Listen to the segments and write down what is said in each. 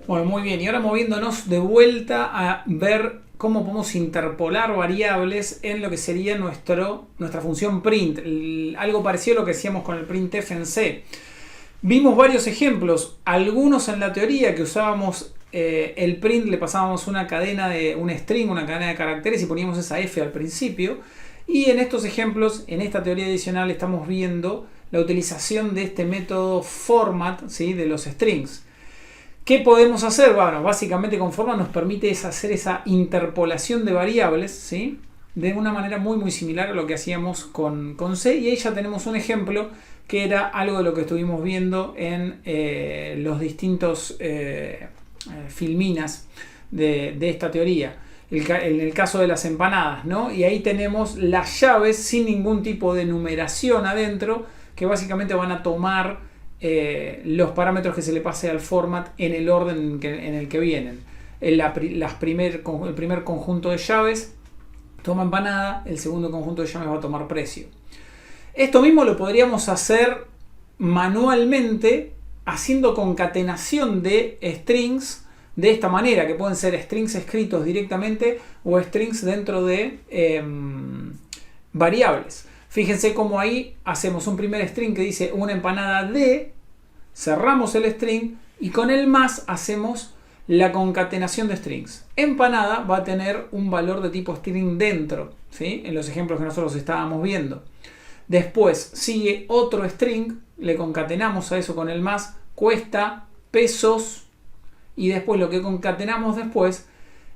Bueno, muy bien. Y ahora moviéndonos de vuelta a ver cómo podemos interpolar variables en lo que sería nuestra función print. Algo parecido a lo que hacíamos con el printf en C. Vimos varios ejemplos, algunos en la teoría que usábamos el print, le pasábamos una cadena de un string, una cadena de caracteres y poníamos esa f al principio. Y en estos ejemplos, en esta teoría adicional, estamos viendo la utilización de este método format, ¿sí?, de los strings. ¿Qué podemos hacer? Bueno, básicamente con format nos permite hacer esa interpolación de variables, ¿sí?, de una manera muy similar a lo que hacíamos con C. Y ahí ya tenemos un ejemplo que era algo de lo que estuvimos viendo en los distintos filminas de esta teoría. En el caso de las empanadas, ¿no? Y ahí tenemos las llaves sin ningún tipo de numeración adentro, que básicamente van a tomar los parámetros que se le pase al format en el orden en el que vienen. El primer conjunto de llaves toma empanada, el segundo conjunto de llaves va a tomar precio. Esto mismo lo podríamos hacer manualmente haciendo concatenación de strings de esta manera, que pueden ser strings escritos directamente o strings dentro de variables. Fíjense cómo ahí hacemos un primer string que dice una empanada de, cerramos el string y con el más hacemos la concatenación de strings. Empanada va a tener un valor de tipo string dentro, ¿sí?, en los ejemplos que nosotros estábamos viendo. Después sigue otro string, le concatenamos a eso con el más, cuesta pesos, y después lo que concatenamos después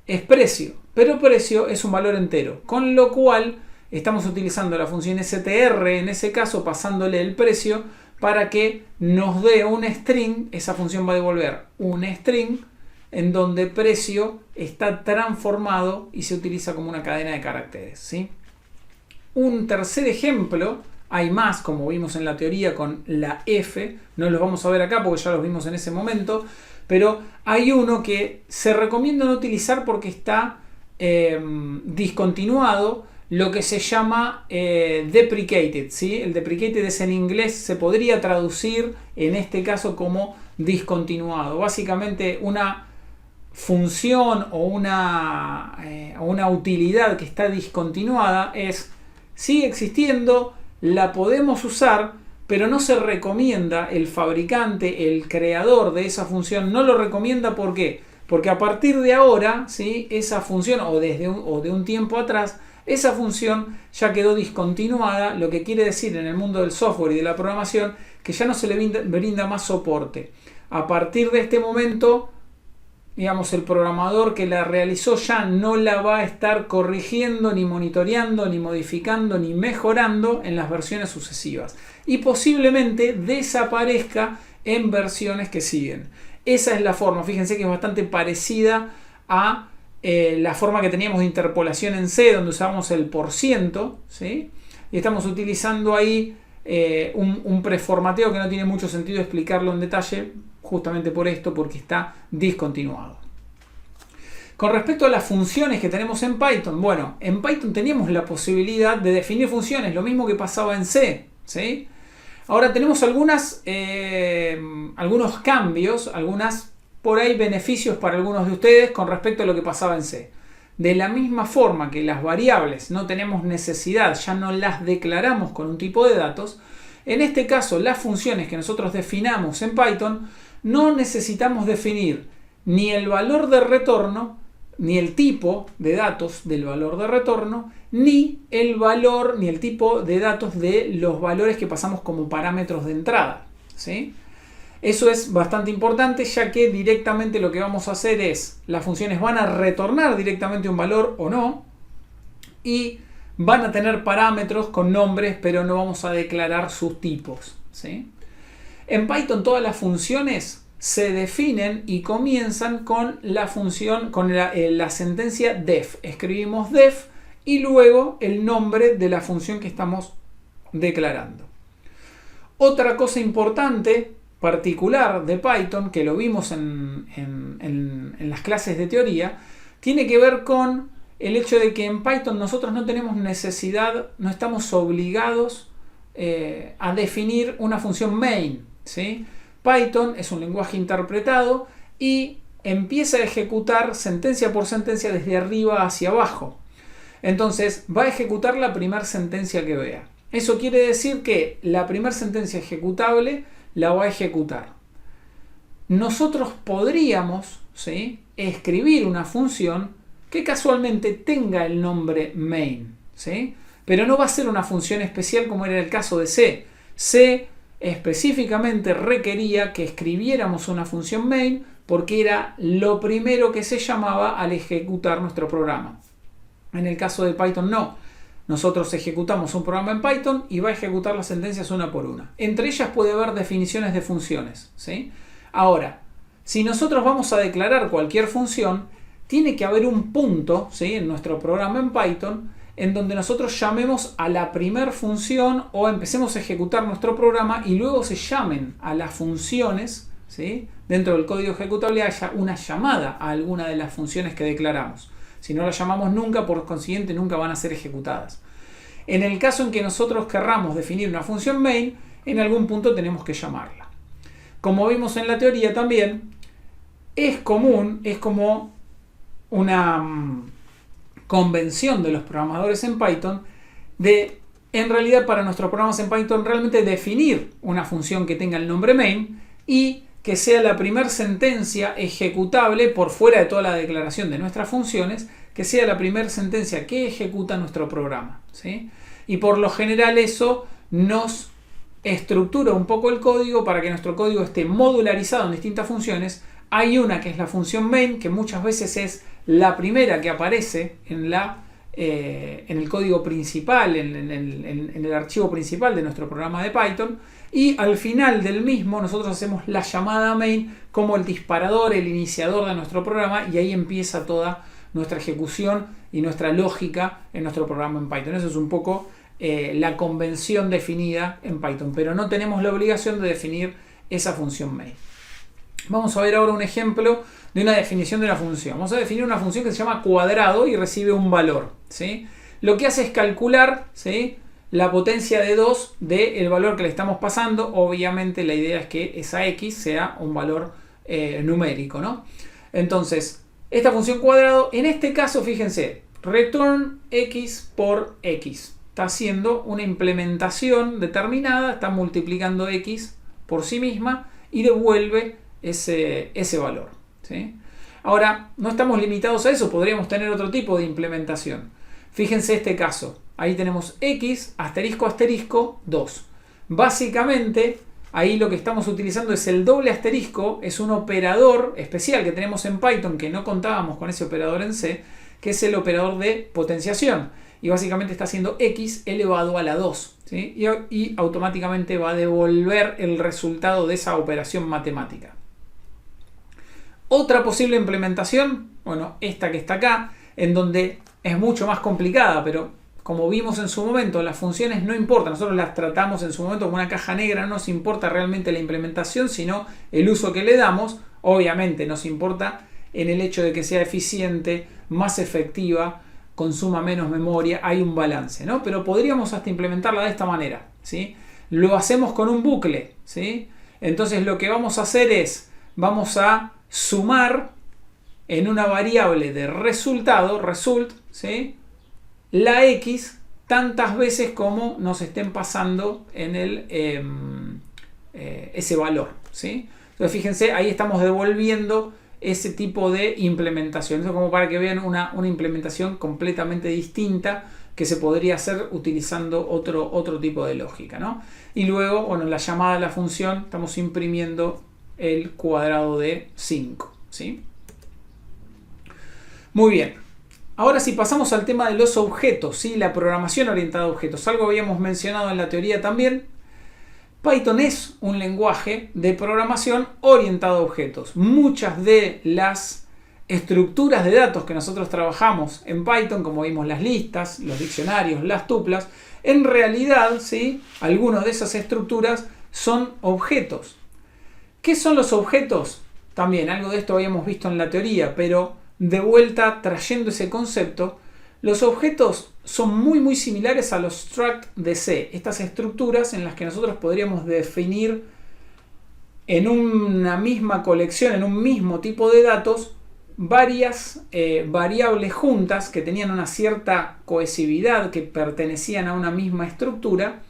es precio, pero precio es un valor entero, con lo cual estamos utilizando la función str en ese caso, pasándole el precio para que nos dé un string. Esa función va a devolver un string en donde precio está transformado y se utiliza como una cadena de caracteres, ¿sí? Un tercer ejemplo, hay más como vimos en la teoría con la f, no los vamos a ver acá porque ya los vimos en ese momento, pero hay uno que se recomienda no utilizar porque está discontinuado, lo que se llama deprecated, ¿sí? El deprecated es en inglés, se podría traducir en este caso como discontinuado. Básicamente una función o una utilidad que está discontinuada sigue existiendo, la podemos usar, pero no se recomienda, el fabricante, el creador de esa función no lo recomienda. ¿Por qué? Porque a partir de ahora, ¿sí?, esa función o de un tiempo atrás, esa función ya quedó discontinuada, lo que quiere decir en el mundo del software y de la programación que ya no se le brinda más soporte. A partir de este momento, digamos, el programador que la realizó ya no la va a estar corrigiendo, ni monitoreando, ni modificando, ni mejorando en las versiones sucesivas. Y posiblemente desaparezca en versiones que siguen. Esa es la forma. Fíjense que es bastante parecida a la forma que teníamos de interpolación en C, donde usábamos el %, ¿sí? Y estamos utilizando ahí un preformateo que no tiene mucho sentido explicarlo en detalle, justamente por esto, porque está discontinuado. Con respecto a las funciones que tenemos en Python, bueno, en Python teníamos la posibilidad de definir funciones, lo mismo que pasaba en C, ¿sí? Ahora tenemos algunos cambios, por ahí beneficios para algunos de ustedes con respecto a lo que pasaba en C. De la misma forma que las variables no tenemos necesidad, ya no las declaramos con un tipo de datos, en este caso las funciones que nosotros definamos en Python no necesitamos definir ni el valor de retorno, ni el tipo de datos del valor de retorno, ni el tipo de datos de los valores que pasamos como parámetros de entrada, ¿sí? Eso es bastante importante, ya que directamente lo que vamos a hacer es, las funciones van a retornar directamente un valor o no, y van a tener parámetros con nombres, pero no vamos a declarar sus tipos, ¿sí? En Python todas las funciones se definen y comienzan con la función, con la sentencia def. Escribimos def y luego el nombre de la función que estamos declarando. Otra cosa importante, particular de Python, que lo vimos en las clases de teoría, tiene que ver con el hecho de que en Python nosotros no tenemos necesidad, no estamos obligados a definir una función main, ¿sí? Python es un lenguaje interpretado y empieza a ejecutar sentencia por sentencia desde arriba hacia abajo. Entonces va a ejecutar la primera sentencia que vea. Eso quiere decir que la primera sentencia ejecutable la va a ejecutar. Nosotros podríamos, ¿sí?, escribir una función que casualmente tenga el nombre main, ¿sí?, pero no va a ser una función especial como era el caso de C. C específicamente requería que escribiéramos una función main porque era lo primero que se llamaba al ejecutar nuestro programa. En el caso de Python no. Nosotros ejecutamos un programa en Python y va a ejecutar las sentencias una por una. Entre ellas puede haber definiciones de funciones, ¿sí? Ahora, si nosotros vamos a declarar cualquier función, tiene que haber un punto, ¿sí?, en nuestro programa en Python en donde nosotros llamemos a la primer función o empecemos a ejecutar nuestro programa y luego se llamen a las funciones, ¿sí?, dentro del código ejecutable haya una llamada a alguna de las funciones que declaramos. Si no la llamamos nunca, por consiguiente nunca van a ser ejecutadas. En el caso en que nosotros querramos definir una función main, en algún punto tenemos que llamarla. Como vimos en la teoría también, es común, es como una convención de los programadores en Python de, en realidad para nuestros programas en Python, realmente definir una función que tenga el nombre main y que sea la primera sentencia ejecutable por fuera de toda la declaración de nuestras funciones, que sea la primera sentencia que ejecuta nuestro programa, ¿sí? Y por lo general eso nos estructura un poco el código para que nuestro código esté modularizado en distintas funciones. Hay una que es la función main, que muchas veces es la primera que aparece en el código principal, en el archivo principal de nuestro programa de Python, y al final del mismo nosotros hacemos la llamada main como el disparador, el iniciador de nuestro programa, y ahí empieza toda nuestra ejecución y nuestra lógica en nuestro programa en Python. Eso es un poco la convención definida en Python, pero no tenemos la obligación de definir esa función main. Vamos a ver ahora un ejemplo de una definición de una función. Vamos a definir una función que se llama cuadrado y recibe un valor, ¿sí? Lo que hace es calcular, ¿sí?, la potencia de 2 del valor que le estamos pasando. Obviamente la idea es que esa x sea un valor numérico, ¿no? Entonces, esta función cuadrado, en este caso, fíjense, return x por x. Está haciendo una implementación determinada, está multiplicando x por sí misma y devuelve ese valor, ¿sí? Ahora, no estamos limitados a eso, podríamos tener otro tipo de implementación. Fíjense este caso. Ahí tenemos x, asterisco, asterisco, 2. Básicamente, ahí lo que estamos utilizando es el doble asterisco, es un operador especial que tenemos en Python, que no contábamos con ese operador en C, que es el operador de potenciación. Y básicamente está haciendo x elevado a la 2, ¿sí? Y automáticamente va a devolver el resultado de esa operación matemática. Otra posible implementación, bueno, esta que está acá, en donde es mucho más complicada, pero como vimos en su momento, las funciones no importan, nosotros las tratamos en su momento como una caja negra, no nos importa realmente la implementación, sino el uso que le damos. Obviamente nos importa en el hecho de que sea eficiente, más efectiva, consuma menos memoria, hay un balance, ¿no? Pero podríamos hasta implementarla de esta manera, ¿sí? Lo hacemos con un bucle, ¿sí? Entonces lo que vamos a hacer es, vamos a sumar en una variable de resultado, result, ¿sí?, la x tantas veces como nos estén pasando en ese valor, ¿sí? Entonces fíjense, ahí estamos devolviendo ese tipo de implementación. Eso como para que vean una implementación completamente distinta que se podría hacer utilizando otro tipo de lógica, ¿no? Y luego, bueno, la llamada a la función, estamos imprimiendo el cuadrado de 5, ¿sí? Muy bien. Ahora sí pasamos al tema de los objetos, ¿sí? La programación orientada a objetos. Algo habíamos mencionado en la teoría también. Python es un lenguaje de programación orientado a objetos. Muchas de las estructuras de datos que nosotros trabajamos en Python, como vimos las listas, los diccionarios, las tuplas, en realidad, ¿sí?, algunas de esas estructuras son objetos. ¿Qué son los objetos? También algo de esto habíamos visto en la teoría, pero de vuelta trayendo ese concepto, los objetos son muy similares a los struct de C, estas estructuras en las que nosotros podríamos definir en una misma colección, en un mismo tipo de datos, varias variables juntas que tenían una cierta cohesividad, que pertenecían a una misma estructura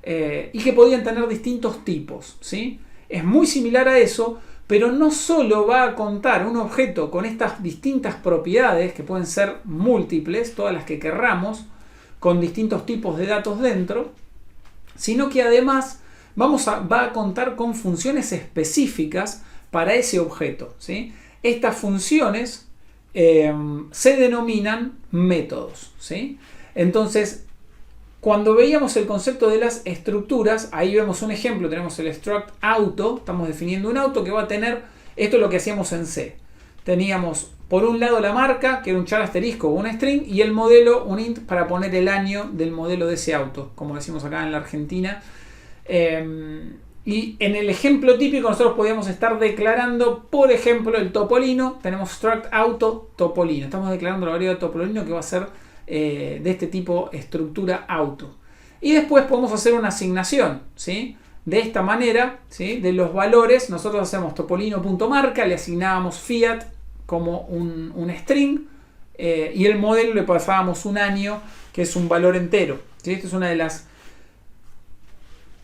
y que podían tener distintos tipos, ¿sí? Es muy similar a eso, pero no solo va a contar un objeto con estas distintas propiedades, que pueden ser múltiples, todas las que querramos, con distintos tipos de datos dentro, sino que además va a contar con funciones específicas para ese objeto, ¿sí? Estas funciones se denominan métodos, ¿sí? Entonces, cuando veíamos el concepto de las estructuras, ahí vemos un ejemplo, tenemos el struct auto, estamos definiendo un auto que va a tener, esto es lo que hacíamos en C. Teníamos por un lado la marca, que era un char asterisco o un string, y el modelo, un int, para poner el año del modelo de ese auto, como decimos acá en la Argentina. Y en el ejemplo típico nosotros podíamos estar declarando, por ejemplo, el topolino. Tenemos struct auto topolino. Estamos declarando la variable topolino que va a ser de este tipo estructura auto. Y después podemos hacer una asignación, ¿sí? De esta manera, ¿sí? De los valores, nosotros hacemos topolino.marca, le asignábamos fiat como un string y el modelo le pasábamos un año, que es un valor entero, ¿sí? Esta es una de las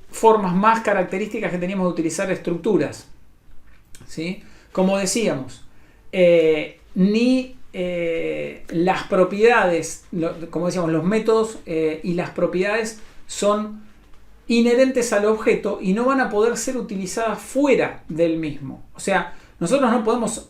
formas más características que teníamos de utilizar estructuras, ¿sí? Como decíamos, las propiedades, como decíamos, los métodos y las propiedades son inherentes al objeto y no van a poder ser utilizadas fuera del mismo. O sea, nosotros no podemos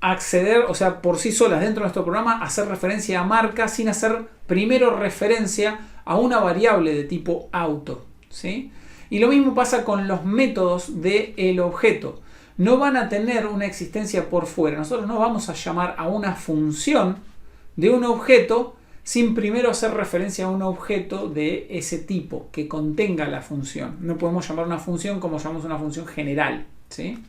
acceder, o sea, por sí solas dentro de nuestro programa, hacer referencia a marca sin hacer primero referencia a una variable de tipo auto, ¿sí? Y lo mismo pasa con los métodos del objeto. No van a tener una existencia por fuera. Nosotros no vamos a llamar a una función de un objeto sin primero hacer referencia a un objeto de ese tipo que contenga la función. No podemos llamar una función como llamamos una función general, ¿sí?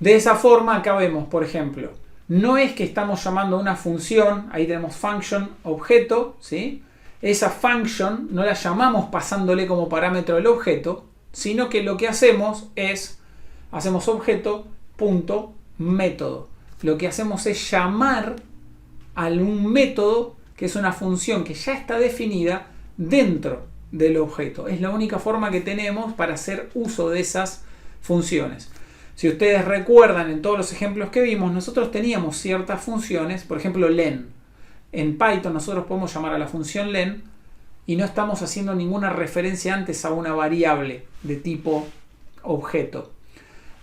De esa forma acá vemos, por ejemplo, no es que estamos llamando a una función, ahí tenemos function objeto, ¿sí? Esa function no la llamamos pasándole como parámetro el objeto, sino que lo que hacemos es, hacemos objeto.método. Lo que hacemos es llamar a un método que es una función que ya está definida dentro del objeto. Es la única forma que tenemos para hacer uso de esas funciones. Si ustedes recuerdan en todos los ejemplos que vimos, nosotros teníamos ciertas funciones, por ejemplo len. En Python nosotros podemos llamar a la función len y no estamos haciendo ninguna referencia antes a una variable de tipo objeto.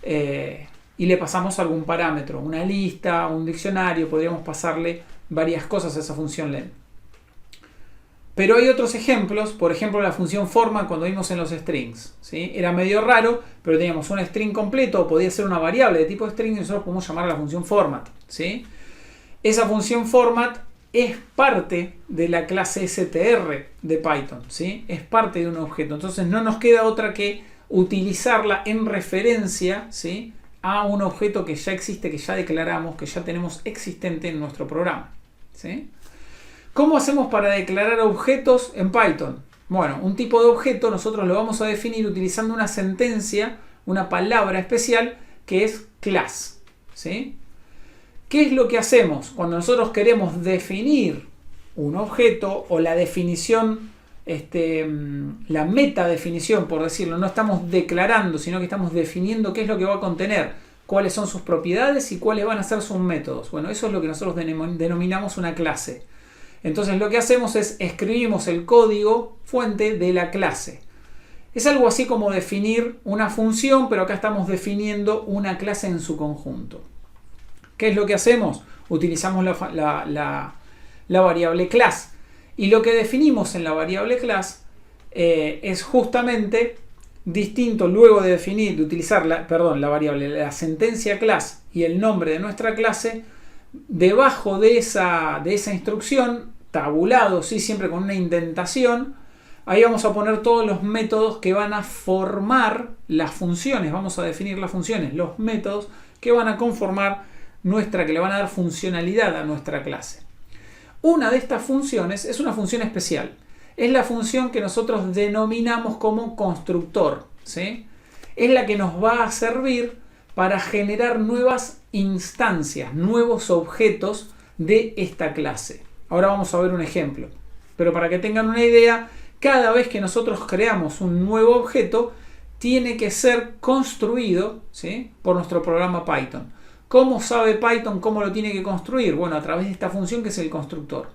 Y le pasamos algún parámetro, una lista, un diccionario, podríamos pasarle varias cosas a esa función len. Pero hay otros ejemplos, por ejemplo la función format cuando vimos en los strings, ¿sí? Era medio raro, pero teníamos un string completo, o podía ser una variable de tipo string y nosotros podemos llamar a la función format, ¿sí? Esa función format es parte de la clase str de Python, ¿sí? Es parte de un objeto, entonces no nos queda otra que utilizarla en referencia, ¿sí? A un objeto que ya existe, que ya declaramos, que ya tenemos existente en nuestro programa, ¿sí? ¿Cómo hacemos para declarar objetos en Python? Bueno, un tipo de objeto nosotros lo vamos a definir utilizando una sentencia, una palabra especial que es class, ¿sí? ¿Qué es lo que hacemos cuando nosotros queremos definir un objeto o la definición, la metadefinición, por decirlo? No estamos declarando, sino que estamos definiendo qué es lo que va a contener, cuáles son sus propiedades y cuáles van a ser sus métodos. Bueno, eso es lo que nosotros denominamos una clase. Entonces lo que hacemos es escribimos el código fuente de la clase. Es algo así como definir una función, pero acá estamos definiendo una clase en su conjunto. ¿Qué es lo que hacemos? Utilizamos la variable class. Y lo que definimos en la variable class es justamente distinto luego de definir, de utilizar la variable, la sentencia class y el nombre de nuestra clase. Debajo de esa instrucción, tabulado, ¿sí? Siempre con una indentación, ahí vamos a poner todos los métodos que van a formar las funciones. Vamos a definir las funciones, los métodos que van a conformar que le van a dar funcionalidad a nuestra clase. Una de estas funciones es una función especial. Es la función que nosotros denominamos como constructor, ¿sí? es la que nos va a servir para generar nuevas instancias, nuevos objetos de esta clase. Ahora vamos a ver un ejemplo. Pero para que tengan una idea, cada vez que nosotros creamos un nuevo objeto, tiene que ser construido, ¿sí?, por nuestro programa Python. ¿Cómo sabe Python cómo lo tiene que construir? Bueno, a través de esta función que es el constructor.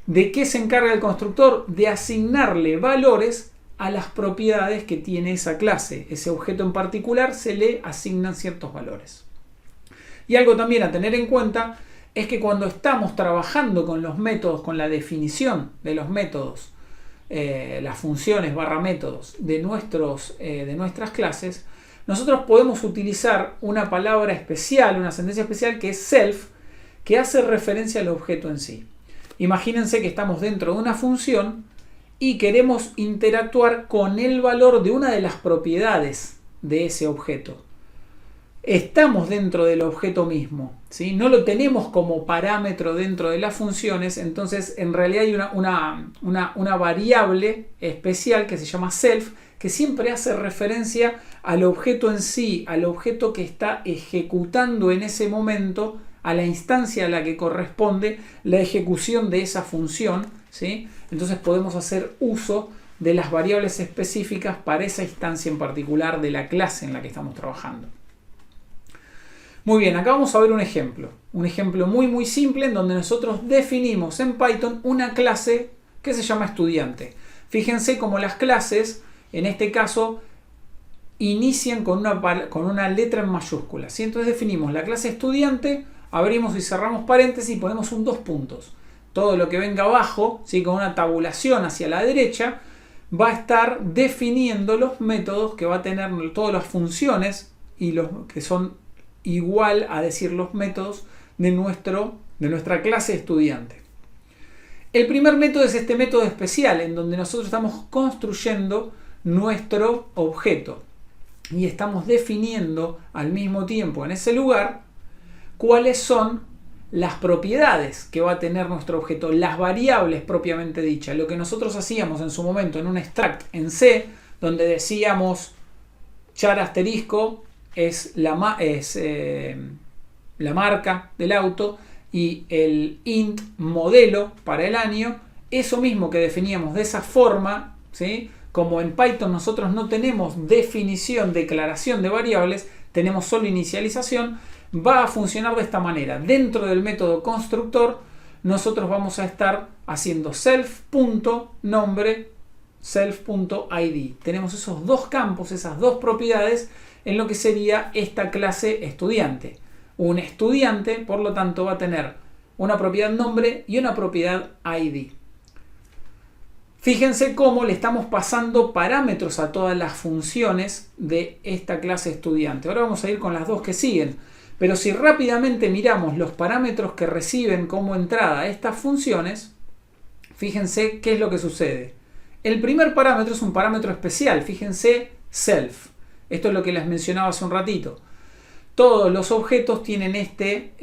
¿De qué se encarga el constructor? De asignarle valores a las propiedades que tiene esa clase. Ese objeto en particular se le asignan ciertos valores. Y algo también a tener en cuenta es que cuando estamos trabajando con los métodos, con la definición de los métodos, las funciones / métodos de nuestras clases, nosotros podemos utilizar una palabra especial, una sentencia especial que es self, que hace referencia al objeto en sí. Imagínense que estamos dentro de una función y queremos interactuar con el valor de una de las propiedades de ese objeto. Estamos dentro del objeto mismo, ¿sí? No lo tenemos como parámetro dentro de las funciones, entonces en realidad hay una variable especial que se llama self, que siempre hace referencia al objeto en sí, al objeto que está ejecutando en ese momento, a la instancia a la que corresponde la ejecución de esa función, ¿sí? Entonces podemos hacer uso de las variables específicas para esa instancia en particular de la clase en la que estamos trabajando. Muy bien, acá vamos a ver un ejemplo muy simple en donde nosotros definimos en Python una clase que se llama estudiante. Fíjense cómo las clases, en este caso, inician con una letra en mayúsculas, ¿sí? Entonces definimos la clase estudiante, abrimos y cerramos paréntesis y ponemos un 2 puntos. Todo lo que venga abajo, ¿sí?, con una tabulación hacia la derecha, va a estar definiendo los métodos que va a tener, todas las funciones y los que son igual a decir los métodos de nuestra clase estudiante. El primer método es este método especial en donde nosotros estamos construyendo nuestro objeto y estamos definiendo al mismo tiempo en ese lugar cuáles son las propiedades que va a tener nuestro objeto, las variables propiamente dichas, lo que nosotros hacíamos en su momento en un extract en C, donde decíamos char asterisco es la marca del auto y el int modelo para el año, eso mismo que definíamos de esa forma, ¿sí? Como en Python nosotros no tenemos definición, declaración de variables, tenemos solo inicialización, va a funcionar de esta manera. Dentro del método constructor nosotros vamos a estar haciendo self.nombre, self.id. Tenemos esos dos campos, esas dos propiedades en lo que sería esta clase estudiante. Un estudiante, por lo tanto, va a tener una propiedad nombre y una propiedad ID. Fíjense cómo le estamos pasando parámetros a todas las funciones de esta clase estudiante. Ahora vamos a ir con las dos que siguen. Pero si rápidamente miramos los parámetros que reciben como entrada estas funciones, fíjense qué es lo que sucede. El primer parámetro es un parámetro especial, fíjense, self. Esto es lo que les mencionaba hace un ratito. Todos los objetos tienen este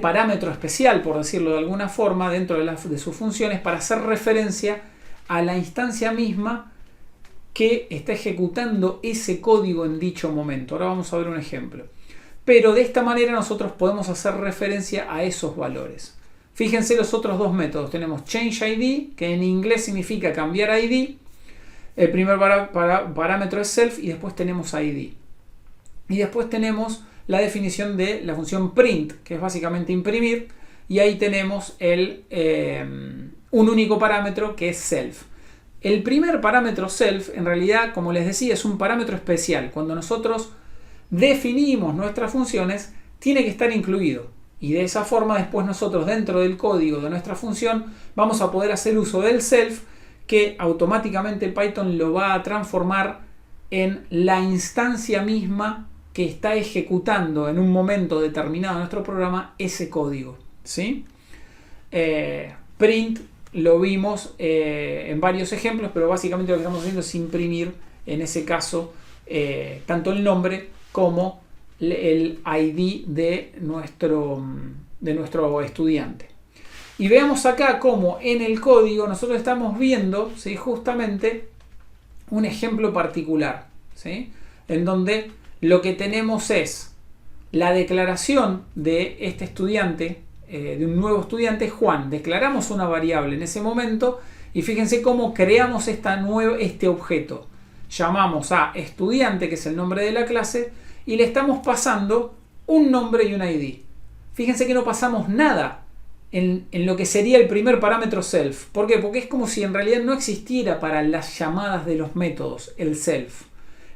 parámetro especial, por decirlo de alguna forma, dentro de sus funciones para hacer referencia a la instancia misma que está ejecutando ese código en dicho momento. Ahora vamos a ver un ejemplo. Pero de esta manera nosotros podemos hacer referencia a esos valores. Fíjense los otros dos métodos. Tenemos changeID, que en inglés significa cambiar ID. El primer parámetro es self y después tenemos ID. Y después tenemos la definición de la función print, que es básicamente imprimir. Y ahí tenemos un único parámetro que es self. El primer parámetro self, en realidad, como les decía, es un parámetro especial. Cuando nosotros definimos nuestras funciones, tiene que estar incluido. Y de esa forma después nosotros dentro del código de nuestra función vamos a poder hacer uso del self, que automáticamente Python lo va a transformar en la instancia misma que está ejecutando en un momento determinado en nuestro programa ese código, ¿sí? Print lo vimos en varios ejemplos, pero básicamente lo que estamos haciendo es imprimir, en ese caso, tanto el nombre como el ID de nuestro estudiante. Y veamos acá cómo en el código nosotros estamos viendo, ¿sí?, justamente un ejemplo particular, ¿sí? En donde lo que tenemos es la declaración de este estudiante, de un nuevo estudiante, Juan. Declaramos una variable en ese momento y fíjense cómo creamos este objeto. Llamamos a estudiante, que es el nombre de la clase, y le estamos pasando un nombre y un ID. Fíjense que no pasamos nada en lo que sería el primer parámetro self. ¿Por qué? Porque es como si en realidad no existiera para las llamadas de los métodos el self.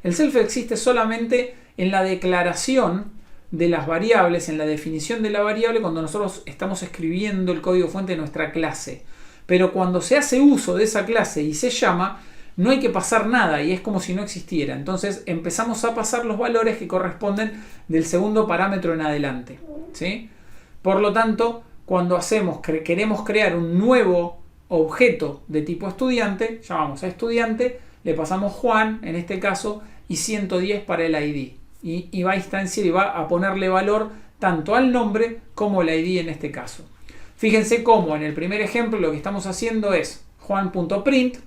El self existe solamente en la declaración de las variables, en la definición de la variable, cuando nosotros estamos escribiendo el código fuente de nuestra clase. Pero cuando se hace uso de esa clase y se llama, no hay que pasar nada y es como si no existiera. Entonces empezamos a pasar los valores que corresponden del segundo parámetro en adelante, ¿sí? Por lo tanto, cuando queremos crear un nuevo objeto de tipo estudiante, llamamos a estudiante, le pasamos Juan, en este caso, y 110 para el ID. Y va a instanciar y va a ponerle valor tanto al nombre como el ID en este caso. Fíjense cómo en el primer ejemplo lo que estamos haciendo es juan.print.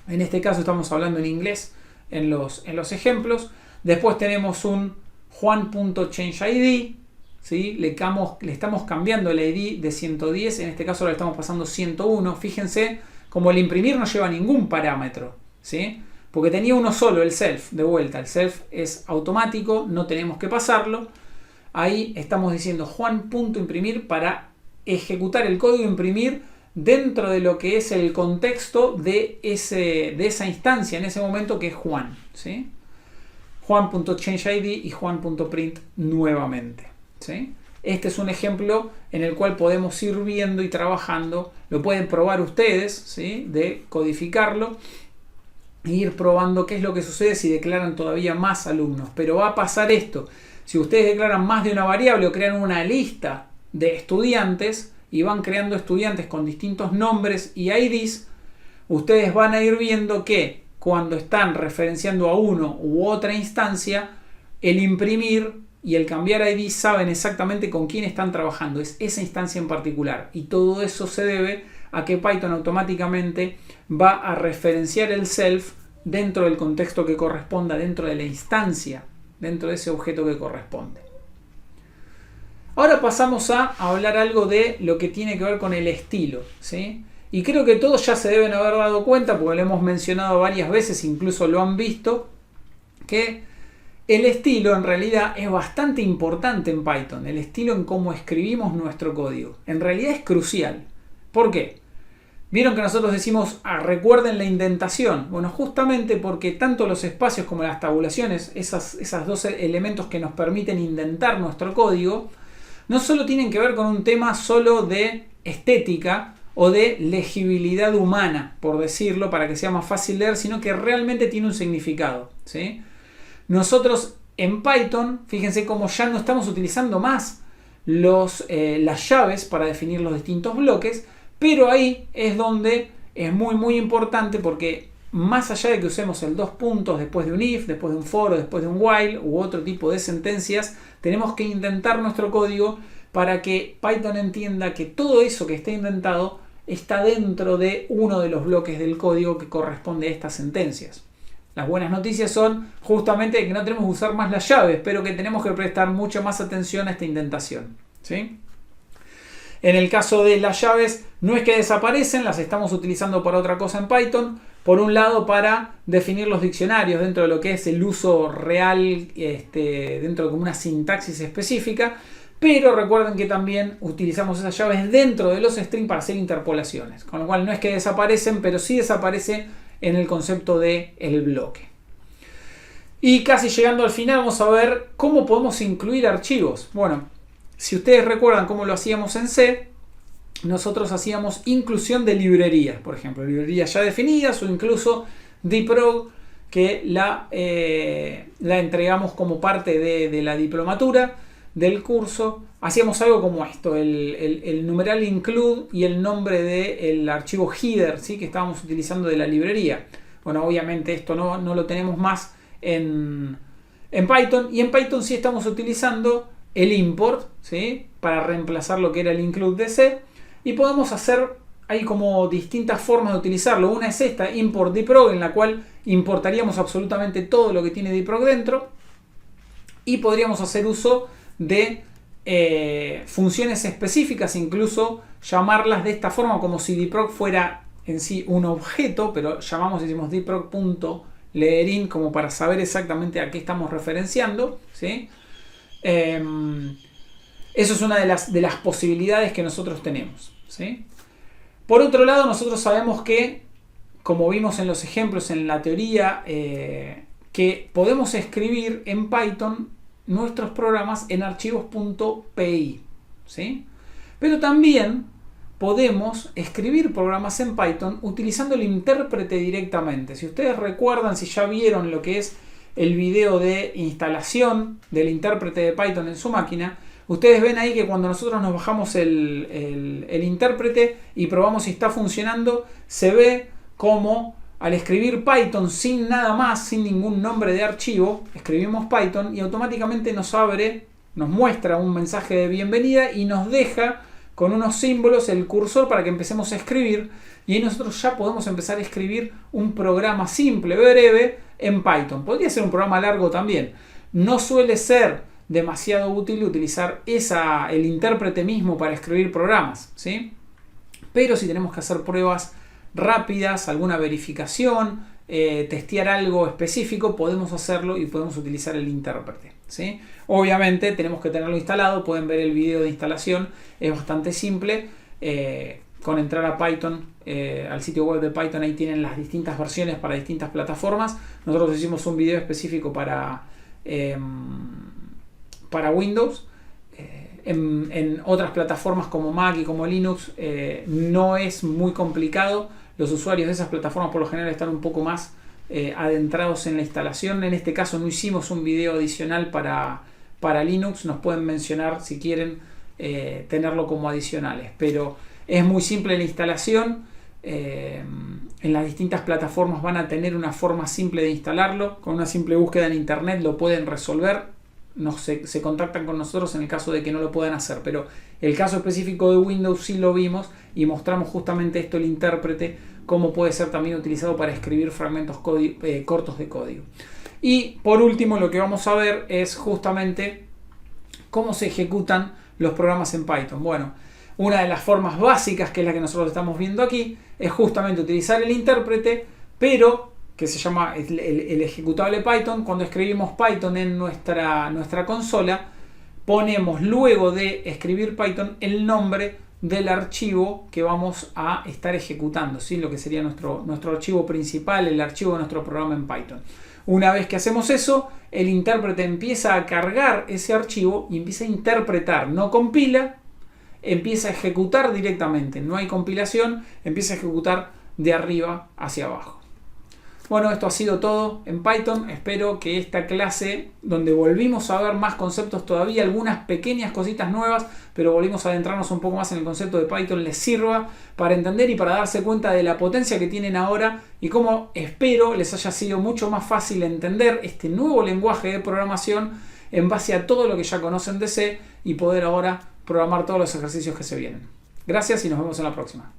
En este caso estamos hablando en inglés en los ejemplos. Después tenemos un juan.changeID. ¿Sí? Le estamos cambiando el ID de 110. En este caso le estamos pasando 101. Fíjense como el imprimir no lleva ningún parámetro, ¿sí? Porque tenía uno solo, el self, de vuelta. El self es automático, no tenemos que pasarlo. Ahí estamos diciendo Juan.imprimir para ejecutar el código imprimir dentro de lo que es el contexto de esa instancia en ese momento, que es Juan, ¿sí? Juan.changeID y Juan.print nuevamente, ¿sí? Este es un ejemplo en el cual podemos ir viendo y trabajando. Lo pueden probar ustedes, ¿sí? De codificarlo e ir probando qué es lo que sucede si declaran todavía más alumnos. Pero va a pasar esto: si ustedes declaran más de una variable o crean una lista de estudiantes y van creando estudiantes con distintos nombres y IDs, ustedes van a ir viendo que cuando están referenciando a uno u otra instancia, el imprimir y el cambiar ID saben exactamente con quién están trabajando, es esa instancia en particular. Y todo eso se debe a que Python automáticamente va a referenciar el self dentro del contexto que corresponda, dentro de la instancia, dentro de ese objeto que corresponde. Ahora pasamos a hablar algo de lo que tiene que ver con el estilo, ¿sí? Y creo que todos ya se deben haber dado cuenta, porque lo hemos mencionado varias veces, incluso lo han visto, que el estilo en realidad es bastante importante en Python. El estilo en cómo escribimos nuestro código. En realidad es crucial. ¿Por qué? Vieron que nosotros decimos, recuerden la indentación. Bueno, justamente porque tanto los espacios como las tabulaciones, esas dos elementos que nos permiten indentar nuestro código, no solo tienen que ver con un tema solo de estética o de legibilidad humana, por decirlo, para que sea más fácil leer, sino que realmente tiene un significado, ¿sí? Nosotros en Python, fíjense cómo ya no estamos utilizando más las llaves para definir los distintos bloques, pero ahí es donde es muy importante, porque más allá de que usemos el dos puntos después de un if, después de un for, después de un while u otro tipo de sentencias, tenemos que indentar nuestro código para que Python entienda que todo eso que está indentado está dentro de uno de los bloques del código que corresponde a estas sentencias. Las buenas noticias son justamente que no tenemos que usar más las llaves, pero que tenemos que prestar mucha más atención a esta indentación, ¿sí? En el caso de las llaves, no es que desaparecen, las estamos utilizando para otra cosa en Python. Por un lado, para definir los diccionarios dentro de lo que es el uso real, dentro de una sintaxis específica. Pero recuerden que también utilizamos esas llaves dentro de los strings para hacer interpolaciones. Con lo cual no es que desaparecen, pero sí desaparece en el concepto del bloque. Y casi llegando al final, vamos a ver cómo podemos incluir archivos. Bueno, si ustedes recuerdan cómo lo hacíamos en C, nosotros hacíamos inclusión de librerías, por ejemplo, librerías ya definidas, o incluso dprog, que la entregamos como parte de la diplomatura del curso. Hacíamos algo como esto: el numeral include y el nombre del archivo header, ¿sí? Que estábamos utilizando de la librería. Bueno, obviamente esto no lo tenemos más en Python, y en Python sí estamos utilizando el import, ¿sí? Para reemplazar lo que era el include de C, y podemos hacer hay como distintas formas de utilizarlo. Una es esta, import dprog, en la cual importaríamos absolutamente todo lo que tiene dprog dentro. Y podríamos hacer uso de funciones específicas, incluso llamarlas de esta forma, como si dprog fuera en sí un objeto, pero llamamos y decimos dprog.leerin como para saber exactamente a qué estamos referenciando, ¿sí? Eso es una de las posibilidades que nosotros tenemos, ¿sí? Por otro lado, nosotros sabemos que, como vimos en los ejemplos, en la teoría, que podemos escribir en Python nuestros programas en archivos .py, ¿sí? Pero también podemos escribir programas en Python utilizando el intérprete directamente. Si ustedes recuerdan, si ya vieron lo que es el video de instalación del intérprete de Python en su máquina, ustedes ven ahí que cuando nosotros nos bajamos el intérprete y probamos si está funcionando, se ve como al escribir Python sin nada más, sin ningún nombre de archivo, escribimos Python y automáticamente nos muestra un mensaje de bienvenida y nos deja con unos símbolos el cursor para que empecemos a escribir, y ahí nosotros ya podemos empezar a escribir un programa simple, breve, en Python. Podría ser un programa largo también. No suele ser demasiado útil utilizar el intérprete mismo para escribir programas, ¿sí? Pero si tenemos que hacer pruebas rápidas, alguna verificación, testear algo específico, podemos hacerlo y podemos utilizar el intérprete, ¿sí? Obviamente tenemos que tenerlo instalado. Pueden ver el video de instalación, es bastante simple. Con entrar a Python, al sitio web de Python, ahí tienen las distintas versiones para distintas plataformas. Nosotros hicimos un video específico para Windows. En otras plataformas como Mac y como Linux no es muy complicado. Los usuarios de esas plataformas por lo general están un poco más adentrados en la instalación. En este caso no hicimos un video adicional para Linux. Nos pueden mencionar si quieren tenerlo como adicionales, pero es muy simple la instalación. En las distintas plataformas van a tener una forma simple de instalarlo. Con una simple búsqueda en internet lo pueden resolver. Se contactan con nosotros en el caso de que no lo puedan hacer, pero el caso específico de Windows sí lo vimos y mostramos justamente esto, el intérprete, cómo puede ser también utilizado para escribir fragmentos cortos de código. Y por último, lo que vamos a ver es justamente cómo se ejecutan los programas en Python. Bueno, una de las formas básicas, que es la que nosotros estamos viendo aquí, es justamente utilizar el intérprete, pero que se llama el ejecutable Python. Cuando escribimos Python en nuestra consola, ponemos luego de escribir Python el nombre del archivo que vamos a estar ejecutando, ¿sí? Lo que sería nuestro archivo principal, el archivo de nuestro programa en Python. Una vez que hacemos eso, el intérprete empieza a cargar ese archivo y empieza a interpretar. No compila, empieza a ejecutar directamente. No hay compilación, empieza a ejecutar de arriba hacia abajo. Bueno, esto ha sido todo en Python. Espero que esta clase, donde volvimos a ver más conceptos todavía, algunas pequeñas cositas nuevas, pero volvimos a adentrarnos un poco más en el concepto de Python, les sirva para entender y para darse cuenta de la potencia que tienen ahora y cómo espero les haya sido mucho más fácil entender este nuevo lenguaje de programación en base a todo lo que ya conocen de C y poder ahora programar todos los ejercicios que se vienen. Gracias y nos vemos en la próxima.